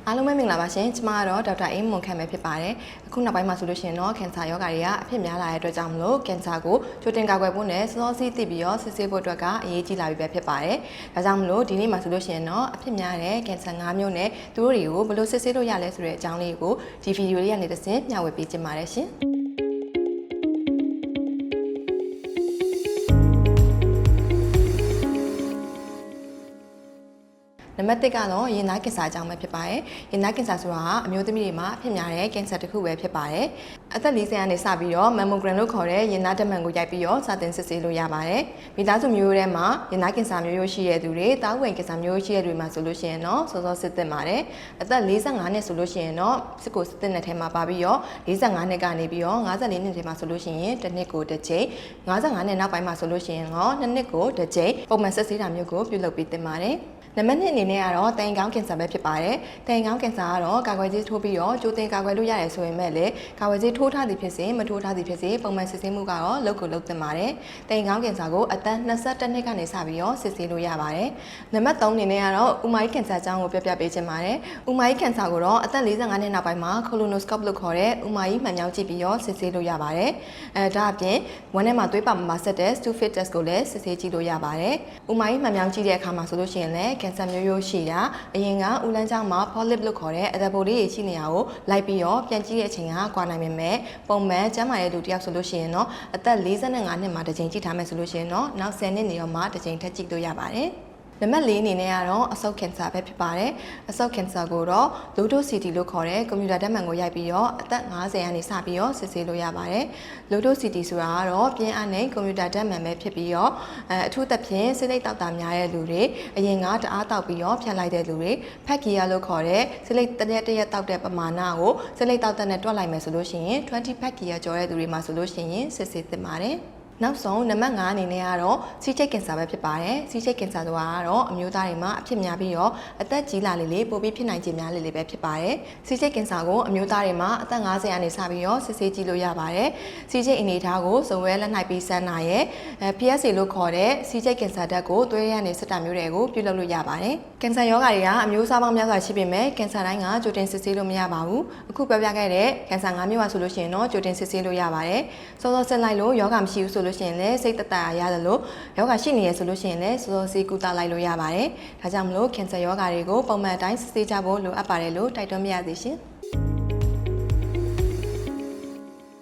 အားလုံးပဲမင်္ဂလာပါရှင်ကျမကတော့ဒေါက်တာအေးမွန်ခန့်ပဲဖြစ်ပါတယ်အခုနောက်ပိုင်းမှာဆိုလို့ရှိရင်တော့ကင်ဆာရောဂါတွေကအဖြစ်များလာတဲ့အတွက်ကြောင့်မလို့ကင်ဆာကိုကြိုတင်ကာကွယ်ဖို့နဲ့စောစောစီးသိပြီးတော့စစ်ဆေးဖို့အတွက်ကအရေးကြီးလာပြီပဲဖြစ်ပါတယ်ဒါကြောင့်မလို့ဒီနေ့မှာဆိုလို့ရှိရင်တော့အဖြစ်များတဲ့ကင်ဆာ၅မျိုးနဲ့သူတို့တွေကိုဘယ်လိုစစ်ဆေးလို့ရလဲဆိုတဲ့အကြောင်းလေးကိုဒီဗီဒီယိုလေးကနေတစ်ဆင့်မျှဝေပေးချင်ပါတယ်ရှင်နံပါတ်1ကတော့ရင်သားကင်ဆာအကြောင်းပဲဖြစ်ပါတယ်။ရင်သားကင်ဆာဆိုတာကအမျိုးသမီးတွေမှာအဖြစ်များတဲ့ကင်ဆာတစ်ခုပဲဖြစ်ပါတယ်။အသက်40ကနေစပြီးတော့ mammogram လို့ခေါ်တဲ့ရင်သားဓာတ်မှန်ကိုရိုက်ပြီးတော့စတင်စစ်ဆေးလို့ရပါတယ်။မိသားစုမျိုးထဲမှာရင်သားကင်ဆာမျိုးရှိတဲ့သူတွေတားဝင်ကင်ဆာမျိုးရှိတဲ့သူတွေမှာဆိုလို့ရှိရင်တော့စောစောစစ်သင့်ပါတယ်။အသက်45နှစ်ဆိုလို့ရှိရင်တော့စစ်ကိုစစ်သင့်တဲ့ထဲမှာပါပြီးတော့45နှစ်ကနေပြီးတော့54နှစ်ထဲမှာဆိုလို့ရှိရင်တစ်နှစ်ကိုတစ်ကြိမ်55နှစ်နောက်ပိုင်းမှာဆိုလို့ရှိရင်တော့2နှစ်ကိုတစ်ကြိမ်ပုံမှန်စစ်ဆေးတာမျိုးကိုပြုလုပ်ပေးသင့်ပါတယ်။နံပါတ်2အနေနဲ့ကတော့တိုင်ကောင်းကင်ဆာပဲဖြစ်ပါတယ်။တိုင်ကောင်းကင်ဆာကတော့ကာကွယ်ဆေးထိုးပြီးတော့ကြိုတင်ကာကွယ်လို့ရတယ်ဆိုရင်မဲ့လေကာကွယ်ဆေးထိုးထားသည်ဖြစ်စေမထိုးထားသည်ဖြစ်စေပုံမှန်စစ်ဆေးမှုကတော့လုပ်ကိုလုပ်သင့်ပါတယ်။တိုင်ကောင်းကင်ဆာကိုအသက်22နှစ်ကနေစပြီးတော့စစ်ဆေးလို့ရပါတယ်။နံပါတ်3အနေနဲ့ကတော့ဥမာကြီးကင်ဆာအကြောင်းကိုပြပြပေးချင်ပါတယ်။ဥမာကြီးကင်ဆာကိုတော့အသက်45နှစ်နောက်ပိုင်းမှာ colonoscope လို့ခေါ်တဲ့ဥမာကြီးမှန်မြောင်းကြည့်ပြီးတော့စစ်ဆေးလို့ရပါတယ်။ဒါအပြင်ဝမ်းထဲမှာသွေးပါမဆက်တဲ့ Stufit test ကိုလည်းစစ်ဆေးကြည့်လို့ရပါတယ်။ဥမာကြီးမှန်မြောင်းကြည့်တဲ့အခါမှာဆိုလို့ရှိရင်လည်းကင်ဆာမျိုးရှိတာအရင်ကဦးလန်းချောင်းမှာ polyp လို့ခေါ်တဲ့အသက်ပိုးလေးတွေရှိနေတာကိုလိုက်ပြီးတော့ပြန်ကြည့်တဲ့အချိန်ကကွာနိုင်ပေမဲ့ပုံမှန်ကျန်းမာတဲ့လူတစ်ယောက်ဆိုလို့ရှိရင်တော့အသက်45နှစ်မှာတစ်ချိန်ကြည့်ထားမယ်ဆိုလို့ရှိရင်တော့နောက်10နှစ်နေရောမှတစ်ချိန်ထပ်ကြည့်လို့ရပါတယ်နံပါတ်4အနေနဲ့ကတော့အဆုတ်ကင်ဆာပဲဖြစ်ပါတယ်။အဆုတ်ကင်ဆာကိုတော့ low dose CT လို့ခေါ်တဲ့ကွန်ပျူတာဓာတ်မှန်ကိုရိုက်ပြီးတော့အသက်50ကနေစပြီးတော့စစ်ဆေးလို့ရပါတယ်။ low dose CT ဆိုတာကတော့ပြင်းအားနဲ့ကွန်ပျူတာဓာတ်မှန်ပဲဖြစ်ပြီးတော့အထူးသဖြင့်စိတ်လိပ်တောက်တာများတဲ့လူတွေအရင်ကတအားတောက်ပြီးတော့ဖြတ်လိုက်တဲ့လူတွေဖက်ဂီယာလို့ခေါ်တဲ့စိတ်လိပ်တရက်တောက်တဲ့ပမာဏကိုစိတ်လိပ်တောက်တဲ့နဲ့တွက်လိုက်မယ်ဆိုလို့ရှိရင်20ဖက်ဂီယာကျော်တဲ့လူတွေမှာဆိုလို့ရှိရင်စစ်ဆေးသင့်ပါတယ်။နောက်ဆုံးနံပါတ်5အနေနဲ့ကတော့စီးချိတ်ကင်ဆာပဲဖြစ်ပါတယ်စီးချိတ်ကင်ဆာဆိုတာကတော့အမျိုးသားတွေမှာအဖြစ်များပြီးတော့အသက်ကြီးလာလေလေပိုပြီးဖြစ်နိုင်ခြင်းများလေလေပဲဖြစ်ပါတယ်စီးချိတ်ကင်ဆာကိုအမျိုးသားတွေမှာအသက်50ကနေစပြီးတော့စစ်ဆေးကြည့်လို့ရပါတယ်စီးချိတ်အနေထားကိုစုံဝဲလက်နိုင်ပြီးစမ်းနာရဲ့PSA လို့ခေါ်တဲ့စီးချိတ်ကင်ဆာဓာတ်ကိုသွေးရကနေစစ်တာမျိုးတွေကိုပြုလုပ်လို့ရပါတယ်ကင်ဆာရောဂါတွေကအမျိုးအစားပေါင်းများစွာရှိပေမဲ့ကင်ဆာတိုင်းကကြိုတင်စစ်ဆေးလို့မရပါဘူးအခုပြောပြခဲ့တဲ့ကင်ဆာ5မျိုးပါဆိုလို့ရှိရင်တော့ကြိုတင်စစ်ဆေးလို့ရပါတယ်စောစောစစ်လိုက်လို့ရောဂါမရှိဘူးဆိုလို့ရှိရင်လည်းစိတ်သက်သာရတယ်လို့ယောဂရှိနေရဆိုလို့ရှိရင်လည်းစောစောစီးကုသလိုက်လို့ရပါတယ်။ဒါကြောင့်မလို့ကင်ဆာယောဂါတွေကိုပုံမှန်အတိုင်းစစ်ဆေးကြဖို့လိုအပ်ပါတယ်လို့တိုက်တွန်းပါရစေရှင်။